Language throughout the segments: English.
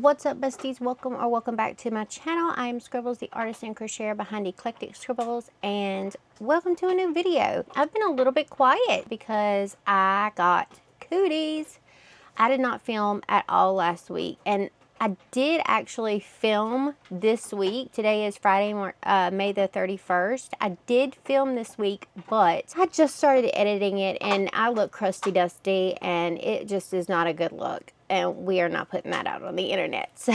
What's up, besties? Welcome back to my channel. I'm Scribbles, the artist and crocheter behind Eclectic Scribbles, and welcome to a new video. I've been a little bit quiet because I got cooties. I did not film at all last week, and I did actually film this week. Today is Friday, May the 31st. I did film this week, but I just started editing it, and I look crusty dusty, and it just is not a good look. And we are not putting that out on the internet. So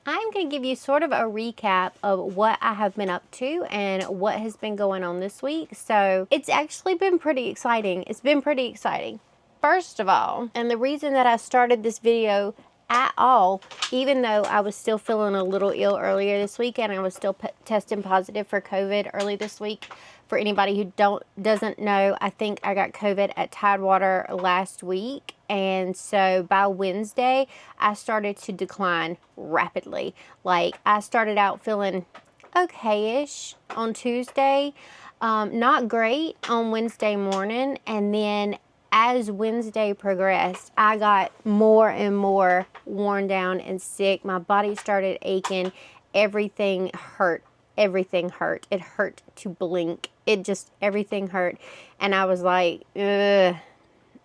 I'm going to give you sort of a recap of what I have been up to and what has been going on this week. So it's actually been pretty exciting. It's been pretty exciting. First of all, and the reason that I started this video at all, even though I was still feeling a little ill earlier this week and I was still testing positive for COVID early this week. For anybody who doesn't know, I think I got COVID at Tidewater last week, and so by Wednesday I started to decline rapidly. Like, I started out feeling okay-ish on Tuesday, not great on Wednesday morning, and then as Wednesday progressed, I got more and more worn down and sick. My body started aching. Everything hurt. Everything hurt. It hurt to blink. Everything hurt. And I was like, ugh,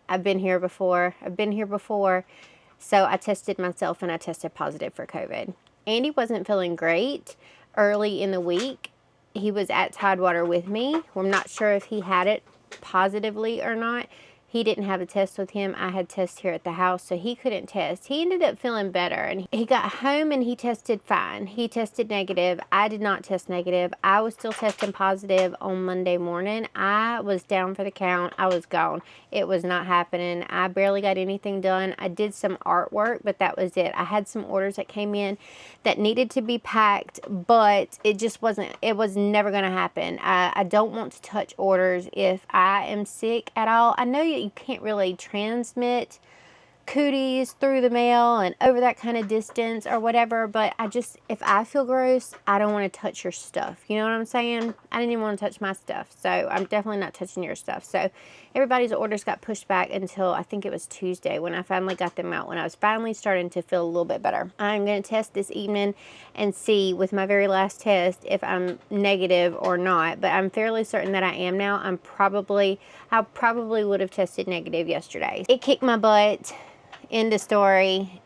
I've been here before. I've been here before. So I tested myself and I tested positive for COVID. Andy wasn't feeling great early in the week. He was at Tidewater with me. I'm not sure if he had it positively or not. He didn't have a test with him. I had tests here at the house, so he couldn't test. He ended up feeling better, and he got home and he tested fine. He tested negative. I did not test negative. I was still testing positive on Monday morning. I was down for the count. I was gone. It was not happening. I barely got anything done. I did some artwork, but that was it. I had some orders that came in that needed to be packed, but it just wasn't, it was never going to happen. I don't want to touch orders if I am sick at all. I know you can't really transmit cooties through the mail and over that kind of distance or whatever, but if I feel gross, I don't want to touch your stuff. You know what I'm saying? I didn't even want to touch my stuff, so I'm definitely not touching your stuff. So everybody's orders got pushed back until I think it was Tuesday when I finally got them out, when I was finally starting to feel a little bit better. I'm going to test this evening and see with my very last test if I'm negative or not, but I'm fairly certain that I am now. I probably would have tested negative yesterday. It kicked my butt. End of story.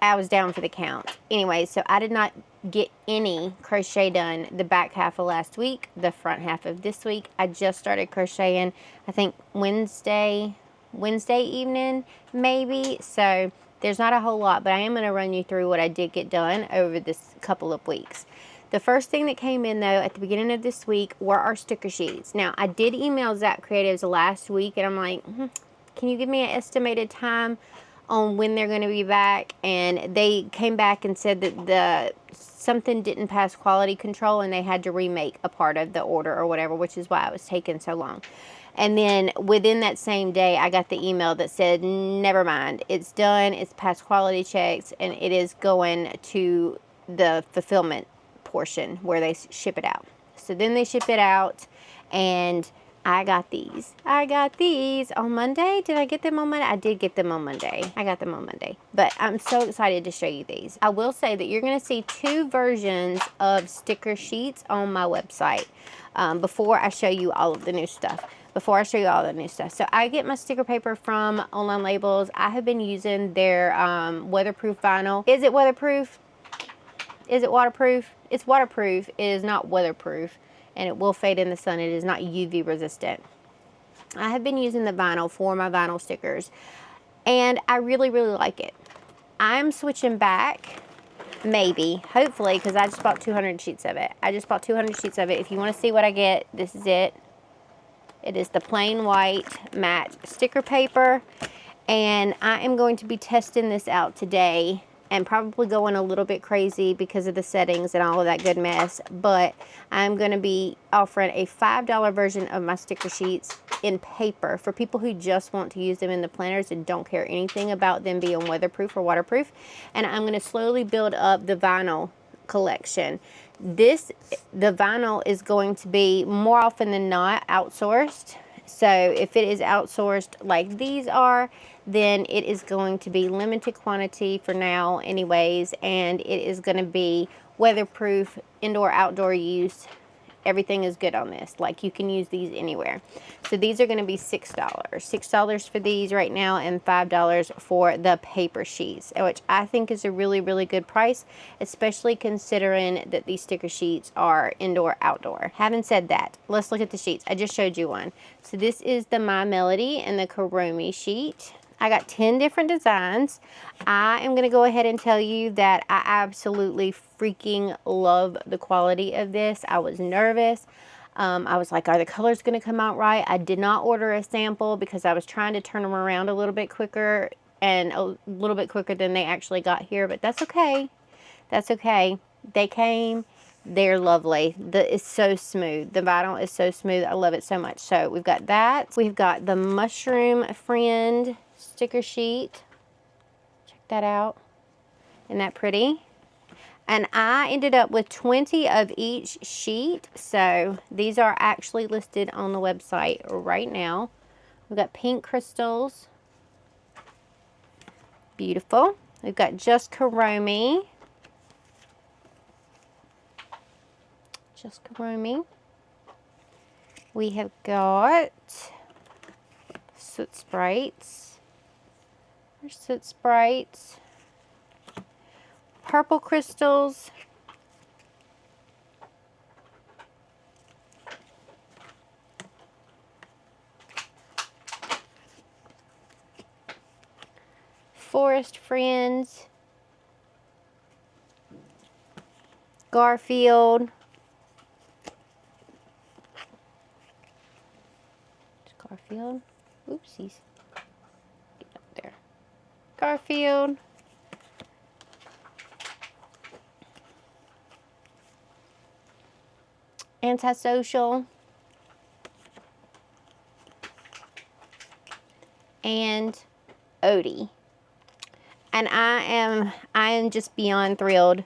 I was down for the count. Anyway, so I did not get any crochet done the back half of last week, the front half of this week. I just started crocheting, I think Wednesday evening, maybe. So there's not a whole lot, but I am going to run you through what I did get done over this couple of weeks. The first thing that came in, though, at the beginning of this week were our sticker sheets. Now, I did email Zap Creatives last week, and I'm like, can you give me an estimated time on when they're going to be back? And they came back and said that something didn't pass quality control and they had to remake a part of the order or whatever, which is why it was taking so long. And then within that same day, I got the email that said, never mind, it's done, it's passed quality checks, and it is going to the fulfillment portion where they ship it out. So then they ship it out, and I got these. I got these on Monday. Did I get them on Monday? I did get them on Monday. I got them on Monday. But I'm so excited to show you these. I will say that you're going to see two versions of sticker sheets on my website before I show you all of the new stuff. So I get my sticker paper from Online Labels. I have been using their weatherproof vinyl. Is it weatherproof? Is it waterproof? It's waterproof. It is not weatherproof. And it will fade in the sun. It is not UV resistant. I have been using the vinyl for my vinyl stickers, and I really, really like it. I'm switching back, maybe, hopefully, because I just bought 200 sheets of it. If you want to see what I get, this is it. It is the plain white matte sticker paper, and I am going to be testing this out today and probably going a little bit crazy because of the settings and all of that good mess, but I'm going to be offering a $5 version of my sticker sheets in paper for people who just want to use them in the planners and don't care anything about them being weatherproof or waterproof. And I'm going to slowly build up the vinyl collection. The vinyl is going to be more often than not outsourced, So if it is outsourced like these are, then it is going to be limited quantity for now anyways, and it is going to be weatherproof, indoor, outdoor use. Everything is good on this. Like, you can use these anywhere. So these are going to be $6. $6 for these right now, and $5 for the paper sheets, which I think is a really, really good price, especially considering that these sticker sheets are indoor, outdoor. Having said that, let's look at the sheets. I just showed you one. So this is the My Melody and the Karomi sheet. I got 10 different designs. I am going to go ahead and tell you that I absolutely freaking love the quality of this. I was nervous. I was like, are the colors going to come out right? I did not order a sample because I was trying to turn them around a little bit quicker, and a little bit quicker than they actually got here, but that's okay. That's okay. They came. They're lovely. It's so smooth. The vinyl is so smooth. I love it so much. So we've got that. We've got the Mushroom Friend sticker sheet. Check that out. Isn't that pretty? And I ended up with 20 of each sheet. So these are actually listed on the website right now. We've got pink crystals. Beautiful. We've got Just Karomi. Just Karomi. We have got Soot Sprites. There's Soot Sprites. Purple crystals. Forest Friends. Garfield. Garfield. Oopsies. Get up there. Garfield. Antisocial. And Odie. And I am just beyond thrilled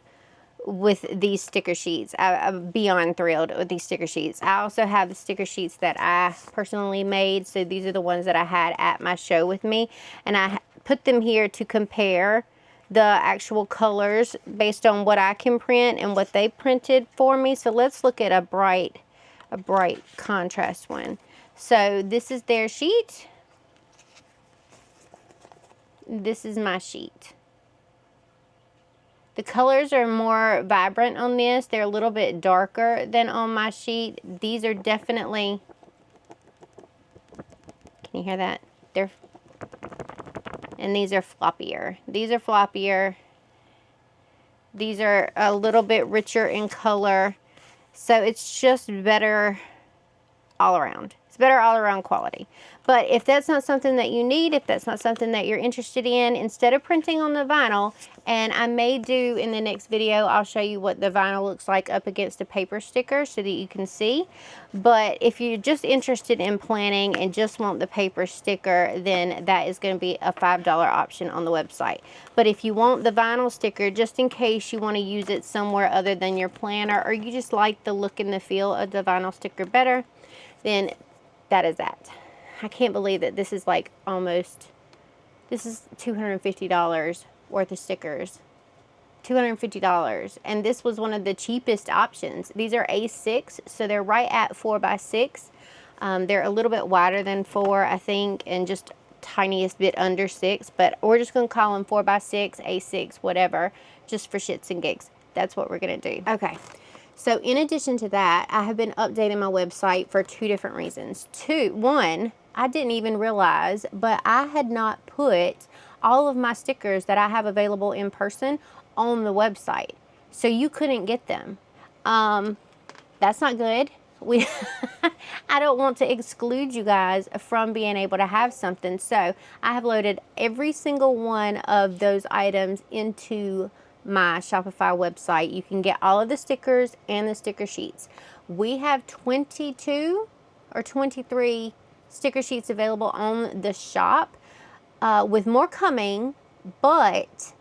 with these sticker sheets. I'm beyond thrilled with these sticker sheets. I also have the sticker sheets that I personally made. So these are the ones that I had at my show with me. And I put them here to compare the actual colors based on what I can print and what they printed for me. So let's look at a bright contrast one. So this is their sheet. This is my sheet. The colors are more vibrant on this. They're a little bit darker than on my sheet. These are definitely, can you hear that? And these are floppier. These are floppier. These are a little bit richer in color. So it's just better all around. It's better all around quality. But if that's not something that you need, if that's not something that you're interested in, instead of printing on the vinyl, and I may do in the next video, I'll show you what the vinyl looks like up against a paper sticker so that you can see. But if you're just interested in planning and just want the paper sticker, then that is going to be a $5 option on the website. But if you want the vinyl sticker, just in case you want to use it somewhere other than your planner, or you just like the look and the feel of the vinyl sticker better, then that is that. I can't believe that this is like almost, this is $250 worth of stickers. $250. And this was one of the cheapest options. These are A6, so they're right at 4x6. They're a little bit wider than 4, I think, and just tiniest bit under 6. But we're just going to call them 4x6, A6, whatever, just for shits and gigs. That's what we're going to do. Okay. So in addition to that, I have been updating my website for 2 different reasons. One, I didn't even realize, but I had not put all of my stickers that I have available in person on the website. So you couldn't get them. That's not good. I don't want to exclude you guys from being able to have something. So I have loaded every single one of those items into my Shopify website. You can get all of the stickers and the sticker sheets. We have 22 or 23 sticker sheets available on the shop, with more coming, but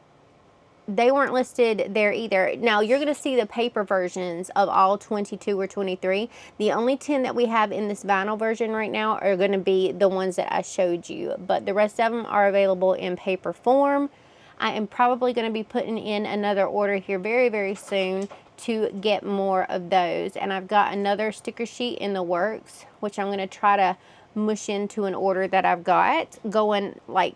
they weren't listed there either. Now you're going to see the paper versions of all 22 or 23. The only 10 that we have in this vinyl version right now are going to be the ones that I showed you, but the rest of them are available in paper form. I am probably going to be putting in another order here very, very soon to get more of those. And I've got another sticker sheet in the works, which I'm going to try to mush into an order that I've got going, like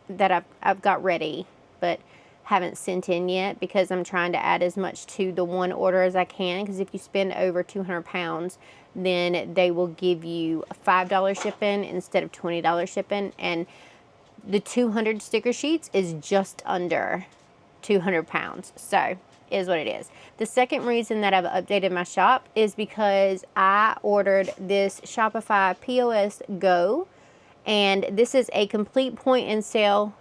that I've got ready, but haven't sent in yet, because I'm trying to add as much to the one order as I can, because if you spend over 200 pounds, then they will give you $5 shipping instead of $20 shipping, and the 200 sticker sheets is just under 200 pounds, so is what it is. The second reason that I've updated my shop is because I ordered this Shopify POS Go, and this is a complete point of sale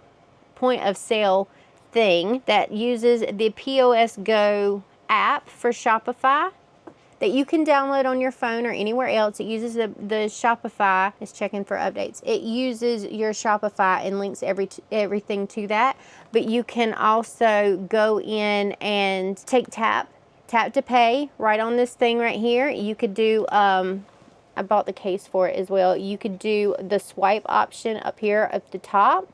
thing that uses the POS Go app for Shopify that you can download on your phone or anywhere else. It uses the Shopify. It's checking for updates. It uses your Shopify and links everything to that. But you can also go in and take tap to pay right on this thing right here. You could do I bought the case for it as well. You could do the swipe option up here at the top,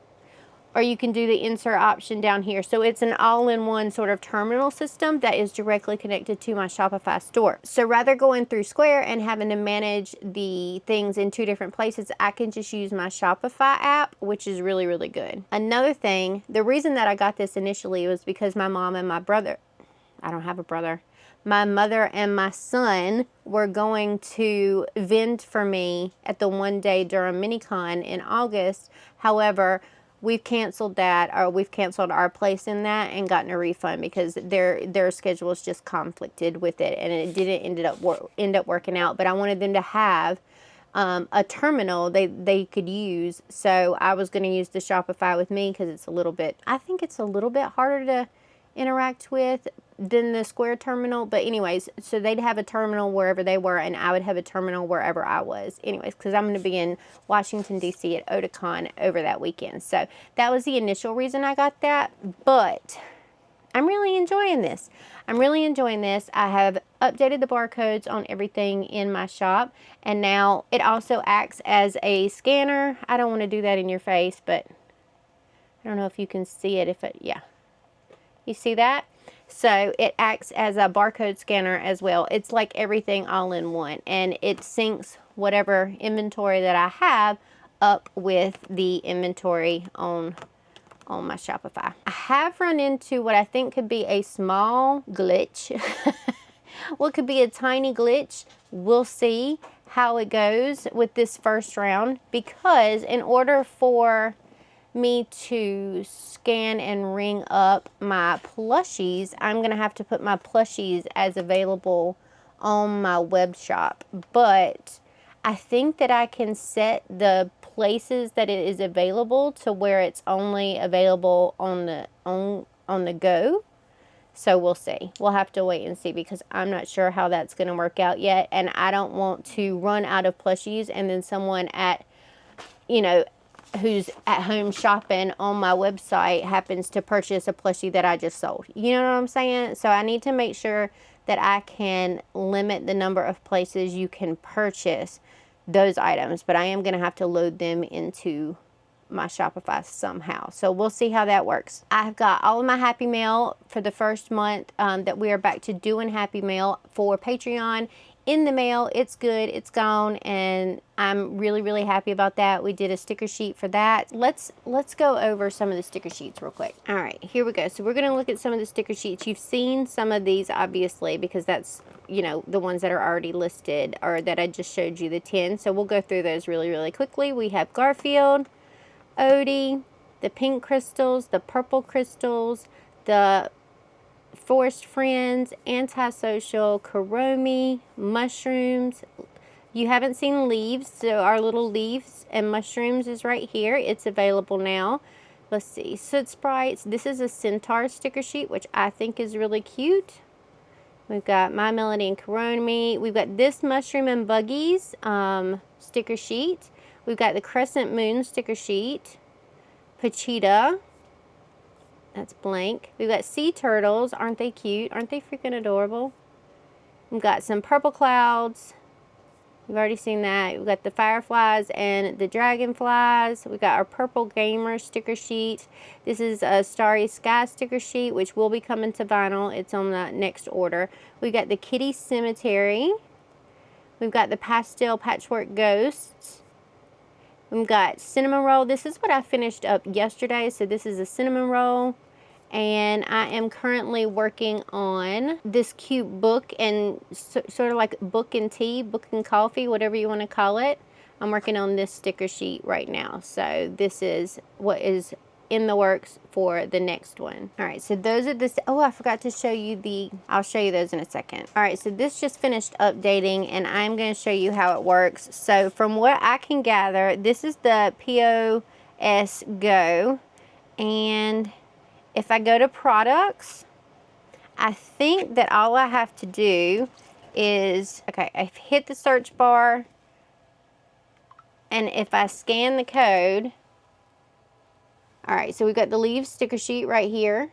or you can do the insert option down here. So it's an all-in-one sort of terminal system that is directly connected to my Shopify store. So rather going through Square and having to manage the things in two different places, I can just use my Shopify app, which is really, really good. Another thing, the reason that I got this initially was because my mom and my brother, I don't have a brother, my mother and my son were going to vend for me at the One Day Durham Minicon in August. However, we've canceled that, or we've canceled our place in that and gotten a refund because their schedules just conflicted with it, and it didn't end up working out. But I wanted them to have a terminal they could use, so I was going to use the Shopify with me because it's a little bit, I think it's a little bit harder to interact with than the Square terminal. But anyways, so they'd have a terminal wherever they were, and I would have a terminal wherever I was. Anyways, because I'm going to be in Washington, D.C. at Otakon over that weekend. So that was the initial reason I got that. But I'm really enjoying this. I'm really enjoying this. I have updated the barcodes on everything in my shop, and now it also acts as a scanner. I don't want to do that in your face, but I don't know if you can see it. Yeah. You see that? So it acts as a barcode scanner as well. It's like everything all in one, and it syncs whatever inventory that I have up with the inventory on my Shopify. I have run into what I think could be a small glitch. What could be a tiny glitch. We'll see how it goes with this first round, because in order for me to scan and ring up my plushies, I'm going to have to put my plushies as available on my web shop. But I think that I can set the places that it is available to where it's only available on the go. So we'll see. We'll have to wait and see, because I'm not sure how that's going to work out yet, and I don't want to run out of plushies and then someone at, you know, who's at home shopping on my website happens to purchase a plushie that I just sold. You know what I'm saying? So I need to make sure that I can limit the number of places you can purchase those items, but I am going to have to load them into my Shopify somehow. So we'll see how that works. I've got all of my Happy Mail for the first month that we are back to doing Happy Mail for Patreon in the mail. It's good, it's gone, and I'm really, really happy about that. We did a sticker sheet for that. Let's go over some of the sticker sheets real quick. All right, here we go. So we're gonna look at some of the sticker sheets. You've seen some of these, obviously, because that's, you know, the ones that are already listed, or that I just showed you, the 10. So we'll go through those really, really quickly. We have Garfield, Odie, the pink crystals, the purple crystals, the Forest Friends, Antisocial, Kuromi, Mushrooms. You haven't seen Leaves, so our little Leaves and Mushrooms is right here. It's available now. Let's see, Soot Sprites. This is a Centaur sticker sheet, which I think is really cute. We've got My Melody and Kuromi. We've got this Mushroom and Buggies sticker sheet. We've got the Crescent Moon sticker sheet, Pachita, That's blank. We've got sea turtles. Aren't they cute? Aren't they freaking adorable? We've got some purple clouds. We've already seen that. We've got the fireflies and the dragonflies. We've got our purple gamer sticker sheet. This is a starry sky sticker sheet, which will be coming to vinyl. It's on the next order. We've got the kitty cemetery. We've got the pastel patchwork ghosts. We've got cinnamon roll. This is what I finished up yesterday. So this is a cinnamon roll. And I am currently working on this cute book and sort of like book and tea, book and coffee, whatever you want to call it. I'm working on this sticker sheet right now. So this is what is in the works for the next one. All right, so those are the, oh, I forgot to show you the, I'll show you those in a second. All right, so this just finished updating and I'm going to show you how it works. So from what I can gather, this is the POS Go, and if I go to products, I think that all I have to do is, okay, I hit the search bar, and if I scan the code, all right, so we've got the leaves sticker sheet right here.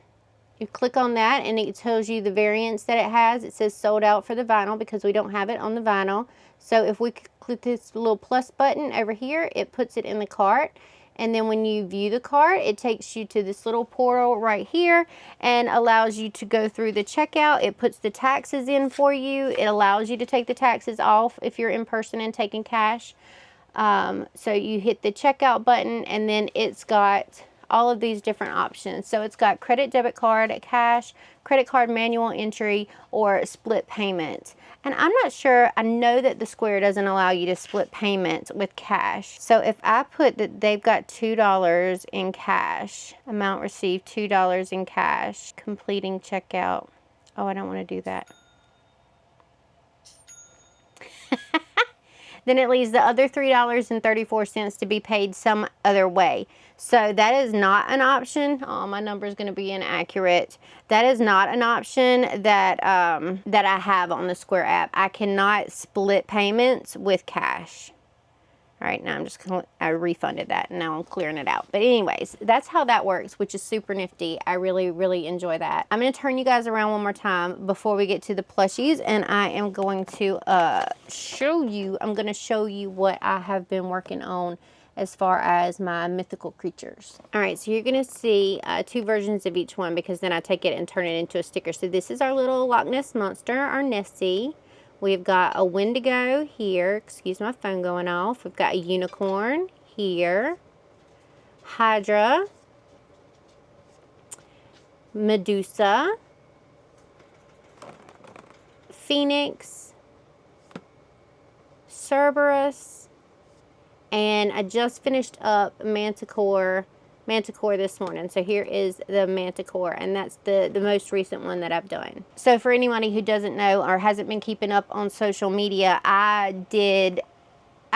You click on that and it tells you the variants that it has. It says sold out for the vinyl because we don't have it on the vinyl. So if we click this little plus button over here, it puts it in the cart. And then when you view the cart, it takes you to this little portal right here and allows you to go through the checkout. It puts the taxes in for you. It allows you to take the taxes off if you're in person and taking cash. So you hit the checkout button and then it's got all of these different options. So it's got credit, debit card, cash, credit card, manual entry, or split payment. And I'm not sure, I know that the Square doesn't allow you to split payment with cash. So if I put that they've got $2 in cash, amount received $2 in cash, completing checkout. Oh, I don't want to do that. Then it leaves the other $3.34 to be paid some other way. So that is not an option. Oh, my number is going to be inaccurate. That is not an option that that I have on the Square app. I cannot split payments with cash. All right, now I refunded that and now I'm clearing it out. But anyways, that's how that works, which is super nifty. I really, really enjoy that. I'm going to turn you guys around one more time before we get to the plushies, and I am going to show you what I have been working on as far as my mythical creatures. All right, so you're going to see two versions of each one because then I take it and turn it into a sticker. So this is our little Loch Ness Monster, our Nessie. We've got a Wendigo here. Excuse my phone going off. We've got a unicorn here. Hydra. Medusa. Phoenix. Cerberus. And I just finished up Manticore this morning. So here is the Manticore, and that's the most recent one that I've done. So for anybody who doesn't know or hasn't been keeping up on social media, I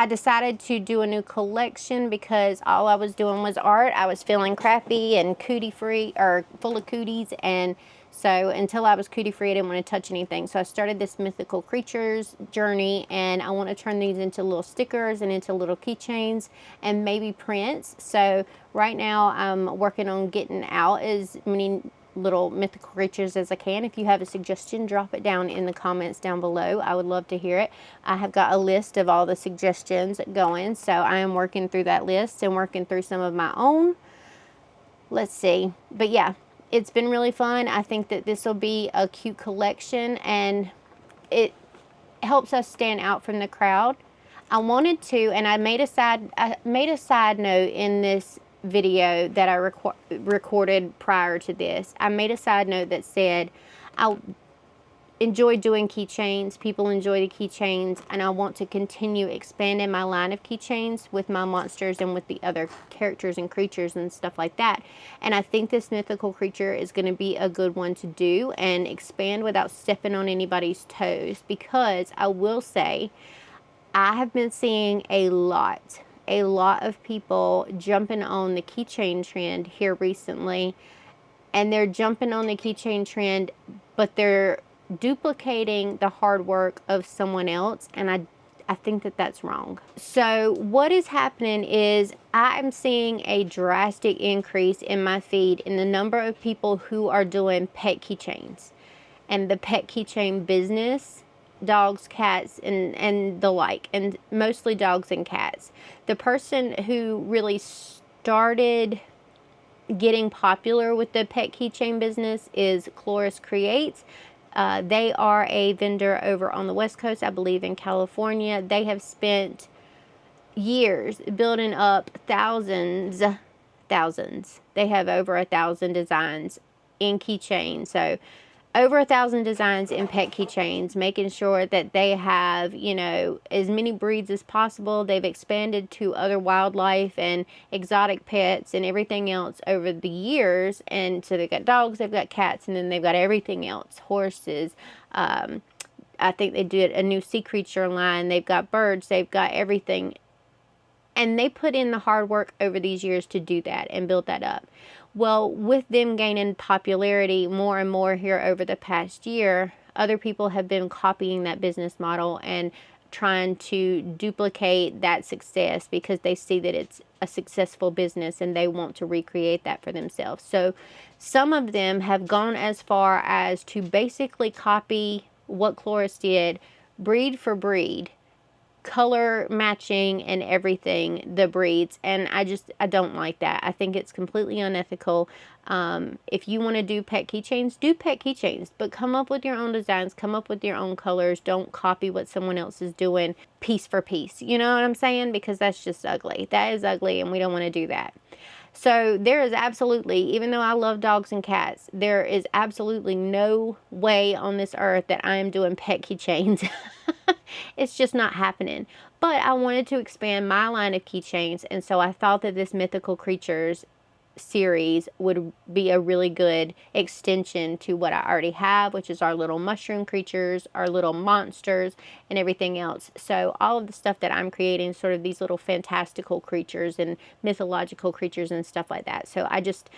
decided to do a new collection because all I was doing was art. I was feeling crappy and cootie free, or full of cooties, and so until I was cootie free, I didn't want to touch anything. So I started this mythical creatures journey, and I want to turn these into little stickers and into little keychains and maybe prints. So right now I'm working on getting out as many little mythical creatures as I can. If you have a suggestion, drop it down in the comments down below. I would love to hear it. I have got a list of all the suggestions going, so I am working through that list and working through some of my own. Let's see. But yeah, it's been really fun. I think that this will be a cute collection and it helps us stand out from the crowd. I wanted to, and I made a side note in this video that I recorded prior to this. I made a side note that said I enjoy doing keychains. People enjoy the keychains, and I want to continue expanding my line of keychains with my monsters and with the other characters and creatures and stuff like that. And I think this mythical creature is going to be a good one to do and expand without stepping on anybody's toes, because I will say I have been seeing a lot of people jumping on the keychain trend here recently, and they're jumping on the keychain trend, but they're duplicating the hard work of someone else, and I think that that's wrong. So what is happening is I'm seeing a drastic increase in my feed in the number of people who are doing pet keychains. And the pet keychain business, dogs, cats, and the like, and mostly dogs and cats. The person who really started getting popular with the pet keychain business is Chloris Creates. They are a vendor over on the West Coast, I believe in California. They have spent years building up thousands. They have over 1,000 designs in keychains. So over 1,000 designs in pet keychains, making sure that they have, you know, as many breeds as possible. They've expanded to other wildlife and exotic pets and everything else over the years. And so they've got dogs, they've got cats, and then they've got everything else, horses. I think they did a new sea creature line. They've got birds, they've got everything. And they put in the hard work over these years to do that and build that up. Well, with them gaining popularity more and more here over the past year, other people have been copying that business model and trying to duplicate that success because they see that it's a successful business and they want to recreate that for themselves. So some of them have gone as far as to basically copy what Chloris did, breed for breed, color matching and everything, the breeds. And I don't like that. I think it's completely unethical. If you want to do pet keychains, do pet keychains, but come up with your own designs, come up with your own colors. Don't copy what someone else is doing piece for piece. You know what I'm saying? Because that's just ugly. That is ugly, and we don't want to do that. So there is absolutely, even though I love dogs and cats, there is absolutely no way on this earth that I am doing pet keychains. It's just not happening. But I wanted to expand my line of keychains, and so I thought that this Mythical Creatures series would be a really good extension to what I already have, which is our little mushroom creatures, our little monsters, and everything else. So all of the stuff that I'm creating, sort of these little fantastical creatures and mythological creatures and stuff like that. So I just,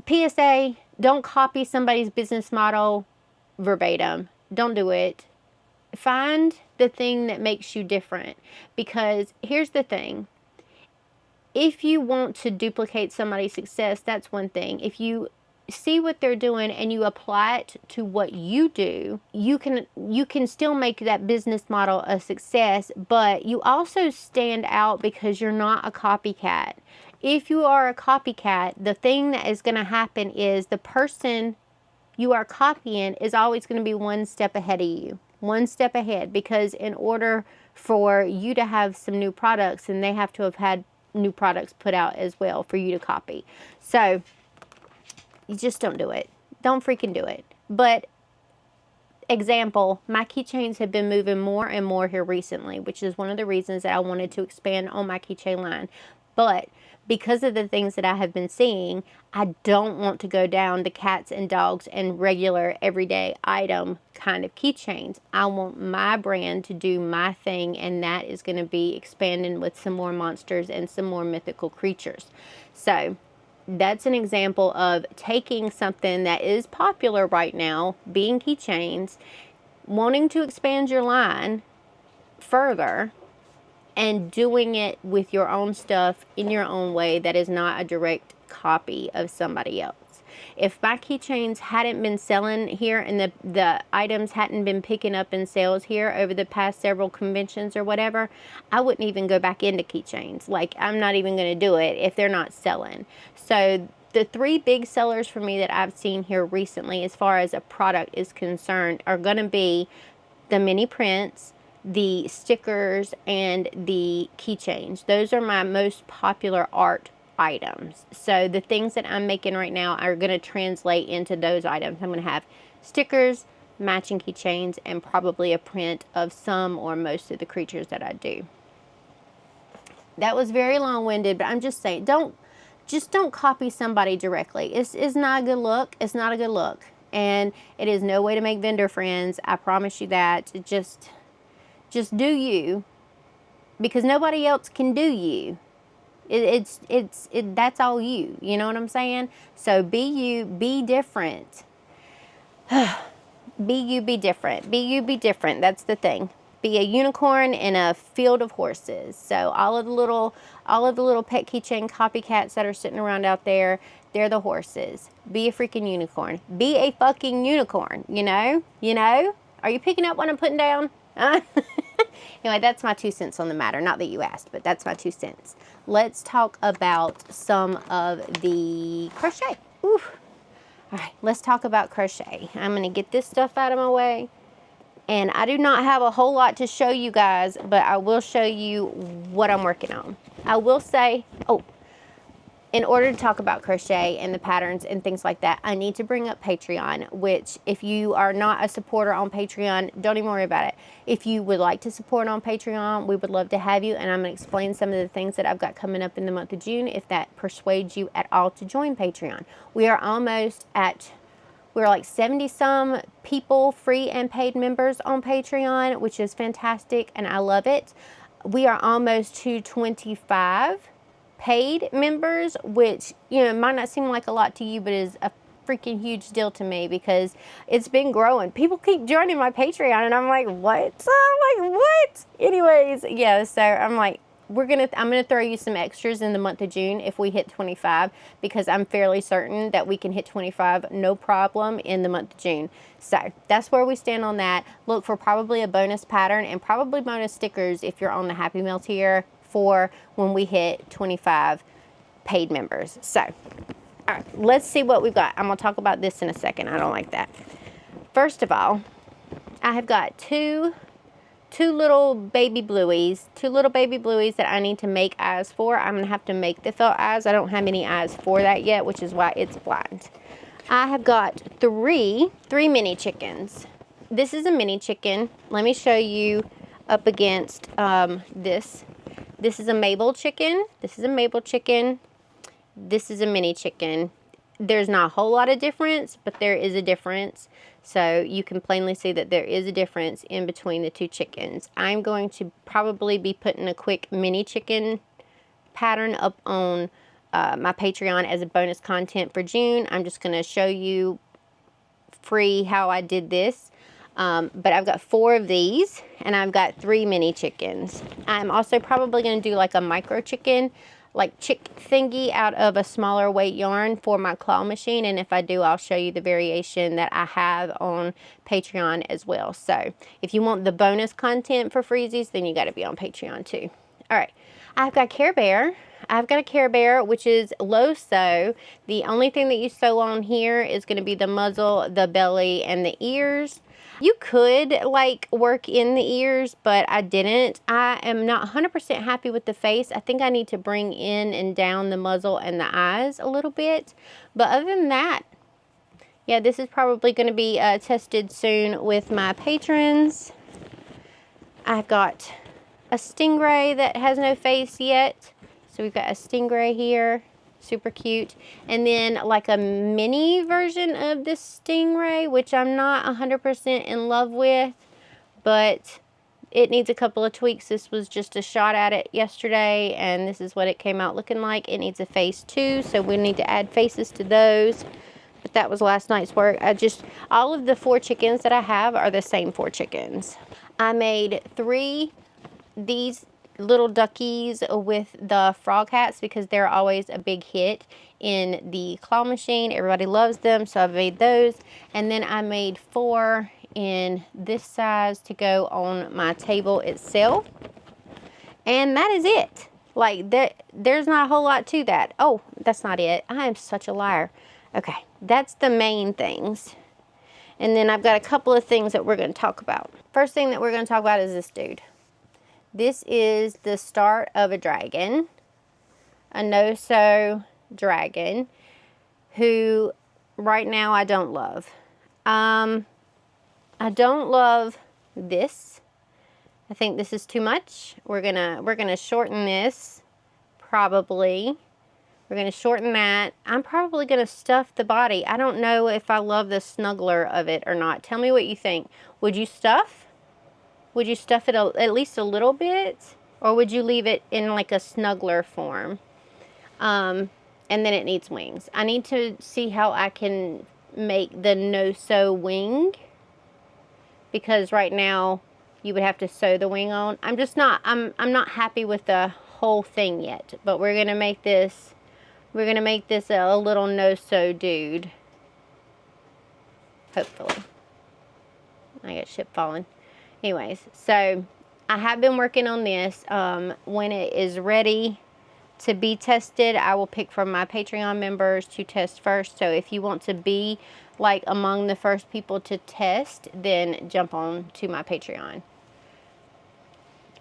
PSA, don't copy somebody's business model verbatim. Don't do it. Find the thing that makes you different, because here's the thing. If you want to duplicate somebody's success, that's one thing. If you see what they're doing and you apply it to what you do, you can still make that business model a success, but you also stand out because you're not a copycat. If you are a copycat, the thing that is going to happen is the person you are copying is always going to be one step ahead of you. One step ahead, because in order for you to have some new products, and they have to have had new products put out as well for you to copy. So you just don't do it. Don't freaking do it. But example, my keychains have been moving more and more here recently, which is one of the reasons that I wanted to expand on my keychain line. But because of the things that I have been seeing, I don't want to go down the cats and dogs and regular everyday item kind of keychains. I want my brand to do my thing, and that is going to be expanding with some more monsters and some more mythical creatures. So that's an example of taking something that is popular right now, being keychains, wanting to expand your line further, and doing it with your own stuff in your own way that is not a direct copy of somebody else. If my keychains hadn't been selling here and the items hadn't been picking up in sales here over the past several conventions or whatever, I wouldn't even go back into keychains. Like, I'm not even going to do it if they're not selling. So the three big sellers for me that I've seen here recently as far as a product is concerned are going to be the mini prints, the stickers, and the keychains. Those are my most popular art items. So the things that I'm making right now are going to translate into those items. I'm going to have stickers, matching keychains, and probably a print of some or most of the creatures that I do. That was very long-winded, but I'm just saying, don't copy somebody directly. It's not a good look. It's not a good look. And it is no way to make vendor friends. I promise you that. Just do you, because nobody else can do you. That's all you. You know what I'm saying? So be you, be different. Be you, be different. Be you, be different. That's the thing. be a unicorn in a field of horses. So all of the little pet keychain copycats that are sitting around out there, they're the horses. Be a freaking unicorn. Be a fucking unicorn, you know? You know? Are you picking up what I'm putting down? Anyway, that's my 2 cents on the matter. Not that you asked, but that's my 2 cents. Let's talk about some of the crochet. Oof. All right, let's talk about crochet. I'm going to get this stuff out of my way. And I do not have a whole lot to show you guys, but I will show you what I'm working on. I will say, in order to talk about crochet and the patterns and things like that, I need to bring up Patreon, which if you are not a supporter on Patreon, don't even worry about it. If you would like to support on Patreon, we would love to have you, and I'm going to explain some of the things that I've got coming up in the month of June if that persuades you at all to join Patreon. We are almost at, we're like 70 some people, free and paid members on Patreon, which is fantastic, and I love it. We are almost to 25 paid members, which, you know, might not seem like a lot to you, but is a freaking huge deal to me because it's been growing. People keep joining my Patreon and I'm like, what? I'm like, what? Anyways, yeah, so I'm like, I'm gonna throw you some extras in the month of June if we hit 25, because I'm fairly certain that we can hit 25 no problem in the month of June. So that's where we stand on that. Look for probably a bonus pattern and probably bonus stickers if you're on the Happy Meal tier for when we hit 25 paid members. So, all right, let's see what we've got. I'm gonna talk about this in a second. I don't like that. First of all, I have got two little baby blueies that I need to make eyes for. I'm gonna have to make the felt eyes. I don't have any eyes for that yet, which is why it's blind. I have got three mini chickens. This is a mini chicken. Let me show you up against this. This is a Mabel chicken. This is a Mabel chicken. This is a mini chicken. There's not a whole lot of difference, but there is a difference. So you can plainly see that there is a difference in between the two chickens. I'm going to probably be putting a quick mini chicken pattern up on my Patreon as a bonus content for June. I'm just going to show you free how I did this. But I've got 4 of these and I've got 3 mini chickens. I'm also probably going to do like a micro chicken, like chick thingy out of a smaller weight yarn for my claw machine. And if I do, I'll show you the variation that I have on Patreon as well. So if you want the bonus content for freezies, then you got to be on Patreon too. All right, I've got Care Bear. I've got a Care Bear, which is low sew. The only thing that you sew on here is going to be the muzzle, the belly, and the ears. You could like work in the ears, but I didn't. I am not 100% happy with the face. I think I need to bring in and down the muzzle and the eyes a little bit. But other than that, yeah, this is probably going to be tested soon with my patrons. I've got a stingray that has no face yet. So we've got a stingray here. Super cute. And then like a mini version of this stingray, which I'm not 100% in love with, but it needs a couple of tweaks. This was just a shot at it yesterday, and this is what it came out looking like. It needs a face too, so we need to add faces to those. But that was last night's work. All of the 4 chickens that I have are the same 4 chickens. I made 3 these little duckies with the frog hats because they're always a big hit in the claw machine. Everybody loves them, so I made those. And then I made 4 in this size to go on my table itself. And that is it. Like, there's not a whole lot to that. Oh, that's not it. I am such a liar. Okay, that's the main things. And then I've got a couple of things that we're going to talk about. First thing that we're going to talk about is this dude. This is the start of a dragon, a no-sew dragon, who right now I don't love. I don't love this. I think this is too much. We're gonna shorten this, probably. We're gonna shorten that. I'm probably gonna stuff the body. I don't know if I love the snuggler of it or not. Tell me what you think. Would you stuff? Would you stuff it at least a little bit? Or would you leave it in like a snuggler form? And then it needs wings. I need to see how I can make the no-sew wing. Because right now you would have to sew the wing on. I'm not happy with the whole thing yet, but we're gonna make this a little no-sew dude. Hopefully. I got shit falling. Anyways, so I have been working on this. When it is ready to be tested, I will pick from my Patreon members to test first. So if you want to be like among the first people to test, then jump on to my Patreon.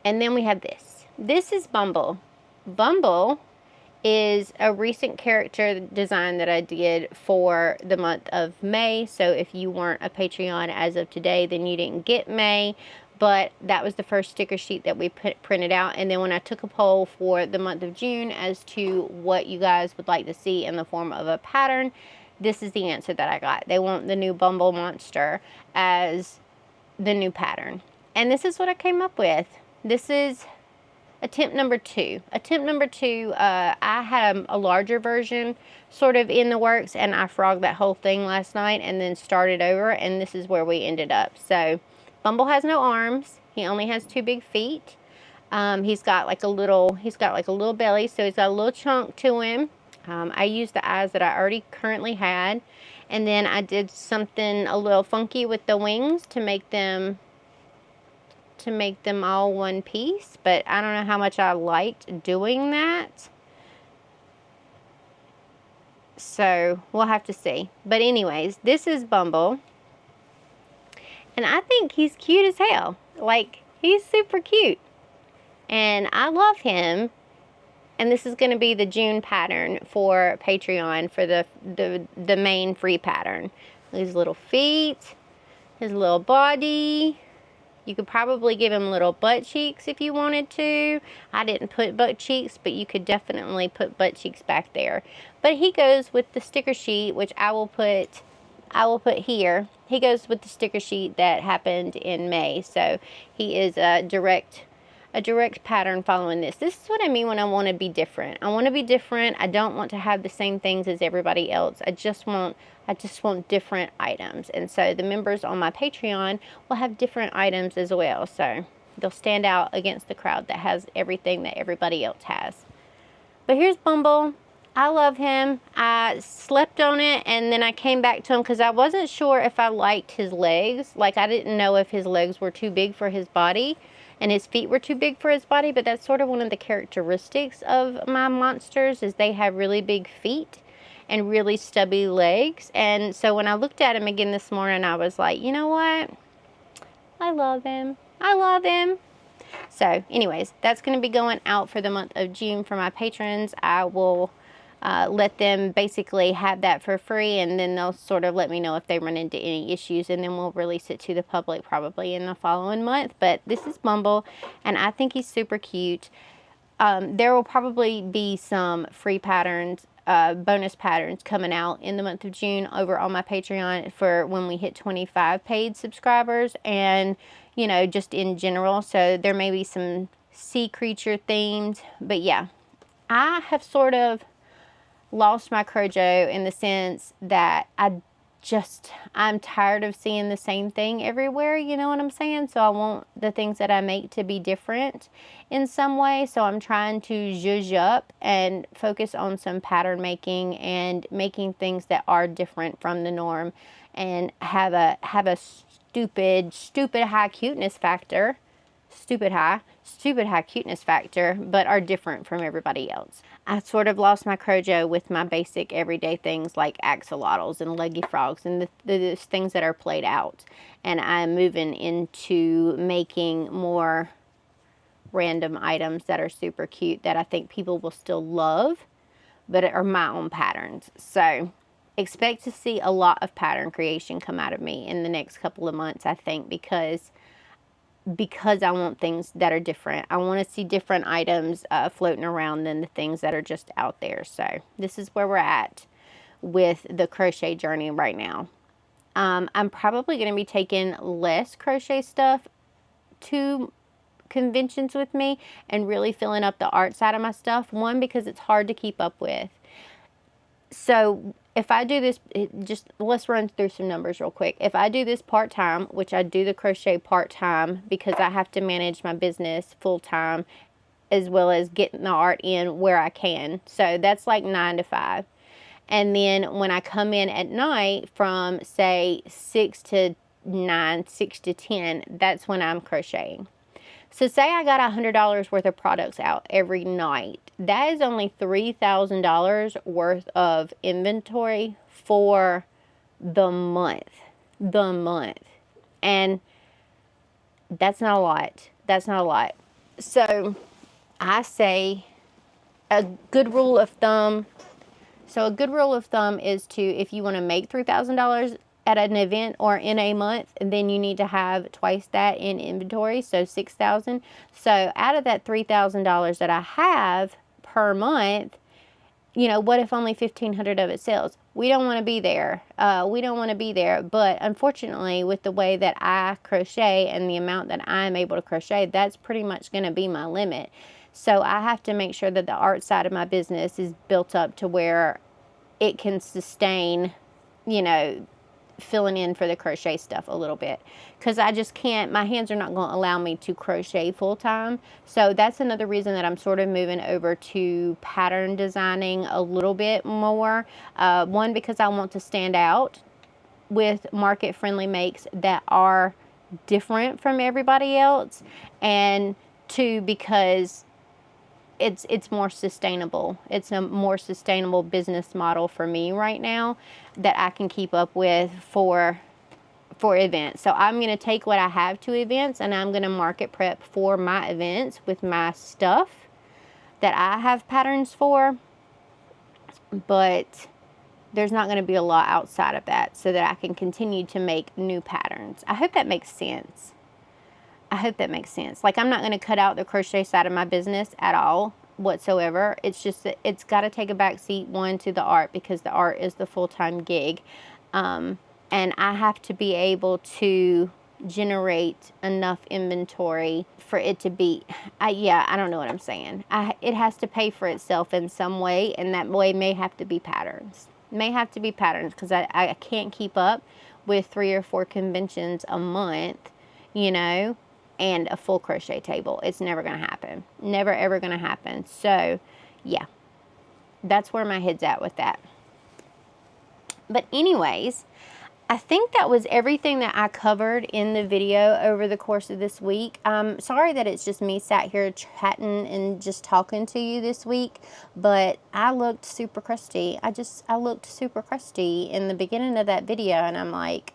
And then we have this. This is Bumble. Bumble is a recent character design that I did for the month of May. So if you weren't a Patreon as of today, then you didn't get May. But that was the first sticker sheet that we printed out. And then when I took a poll for the month of June as to what you guys would like to see in the form of a pattern, this is the answer that I got. They want the new Bumble monster as the new pattern. And this is what I came up with. This is attempt number 2. Attempt number 2, I had a larger version sort of in the works, and I frogged that whole thing last night and then started over, and this is where we ended up. So Bumble has no arms. He only has 2 big feet. He's got like a little belly, so he's got a little chunk to him. I used the eyes that I already currently had, and then I did something a little funky with the wings to make them all one piece, but I don't know how much I liked doing that. So we'll have to see. But anyways, this is Bumble. And I think he's cute as hell. Like, he's super cute. And I love him. And this is going to be the June pattern for Patreon for the main free pattern. His little feet, his little body. You could probably give him little butt cheeks if you wanted to. I didn't put butt cheeks, but you could definitely put butt cheeks back there. But he goes with the sticker sheet, which I will put here. He goes with the sticker sheet that happened in May. So he is a direct pattern following this. This is what I mean when I want to be different. I want to be different. I don't want to have the same things as everybody else. I just want different items. And so the members on my Patreon will have different items as well. So they'll stand out against the crowd that has everything that everybody else has. But here's Bumble. I love him. I slept on it and then I came back to him because I wasn't sure if I liked his legs. Like, I didn't know if his legs were too big for his body and his feet were too big for his body, but that's sort of one of the characteristics of my monsters is they have really big feet and really stubby legs. And so when I looked at him again this morning, I was like, you know what? I love him. I love him. So anyways, that's going to be going out for the month of June for my patrons. I will let them basically have that for free, and then they'll sort of let me know if they run into any issues, and then we'll release it to the public probably in the following month. But this is Bumble, and I think he's super cute. There will probably be some free patterns, bonus patterns coming out in the month of June over on my Patreon for when we hit 25 paid subscribers, and you know, just in general. So there may be some sea creature themed, but yeah, I have sort of lost my crojo in the sense that I'm tired of seeing the same thing everywhere, you know what I'm saying? So I want the things that I make to be different in some way. So I'm trying to zhuzh up and focus on some pattern making and making things that are different from the norm and have a stupid high cuteness factor. Stupid high cuteness factor, but are different from everybody else. I sort of lost my crojo with my basic everyday things like axolotls and leggy frogs and the things that are played out. And I'm moving into making more random items that are super cute that I think people will still love, but are my own patterns. So expect to see a lot of pattern creation come out of me in the next couple of months, I think, because I want things that are different. I want to see different items floating around than the things that are just out there. So this is where we're at with the crochet journey right now. I'm probably going to be taking less crochet stuff to conventions with me and really filling up the art side of my stuff. One, because it's hard to keep up with. So if I do this, let's run through some numbers real quick. If I do this part-time, which I do the crochet part-time because I have to manage my business full-time as well as getting the art in where I can. So that's like 9 to 5. And then when I come in at night from say 6 to 9, 6 to 10, that's when I'm crocheting. So say I got $100 worth of products out every night. That is only $3,000 worth of inventory for the month. The month. And that's not a lot. That's not a lot. So I say a good rule of thumb. So a good rule of thumb is to, if you want to make $3,000 at an event or in a month, then you need to have twice that in inventory, so $6,000. So out of that $3,000 that I have per month, you know, what if only $1,500 of it sells? We don't want to be there. We don't want to be there. But unfortunately, with the way that I crochet and the amount that I'm able to crochet, that's pretty much going to be my limit. So I have to make sure that the art side of my business is built up to where it can sustain, you know, filling in for the crochet stuff a little bit, because I just can't, my hands are not going to allow me to crochet full time. So that's another reason that I'm sort of moving over to pattern designing a little bit more. One, because I want to stand out with market friendly makes that are different from everybody else, and two, because it's more sustainable. It's a more sustainable business model for me right now that I can keep up with for events. So I'm going to take what I have to events and I'm going to market prep for my events with my stuff that I have patterns for, but there's not going to be a lot outside of that so that I can continue to make new patterns. I hope that makes sense. I hope that makes sense. Like, I'm not going to cut out the crochet side of my business at all whatsoever. It's just that it's got to take a back seat, one, to the art, because the art is the full-time gig. And I have to be able to generate enough inventory for it to be, I don't know what I'm saying. It has to pay for itself in some way, and that way may have to be patterns. May have to be patterns, because I can't keep up with 3 or 4 conventions a month, you know, and a full crochet table. It's never going to happen. Never, ever going to happen. So, yeah, that's where my head's at with that. But anyways, I think that was everything that I covered in the video over the course of this week. I'm sorry that it's just me sat here chatting and just talking to you this week, but I looked super crusty. I looked super crusty in the beginning of that video, and I'm like,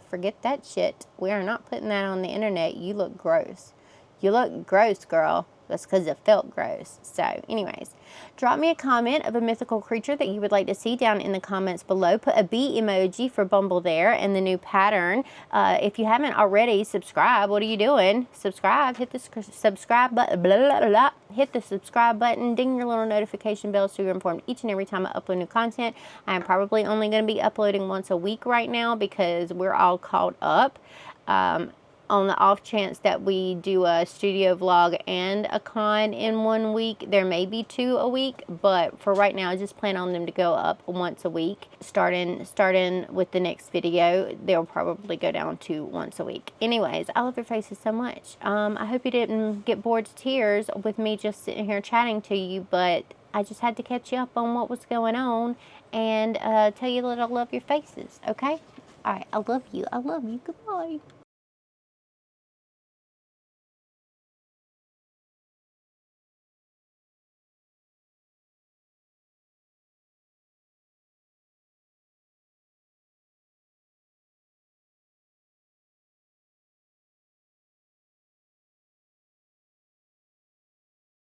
forget that shit. We are not putting that on the internet. You look gross. You look gross, girl. That's because it felt gross. So anyways, drop me a comment of a mythical creature that you would like to see down in the comments below. Put a bee emoji for Bumble there and the new pattern. If you haven't already, subscribe. What are you doing? Subscribe. Hit the subscribe button. Blah, blah, blah, blah. Hit the subscribe button. Ding your little notification bell so you're informed each and every time I upload new content. I'm probably only going to be uploading once a week right now because we're all caught up. On the off chance that we do a studio vlog and a con in one week, there may be 2 a week, but for right now I just plan on them to go up once a week. Starting with the next video, they'll probably go down to once a week. Anyways, I love your faces so much. I hope you didn't get bored to tears with me just sitting here chatting to you, but I just had to catch you up on what was going on and tell you that I love your faces, okay? Alright, I love you. I love you. Goodbye.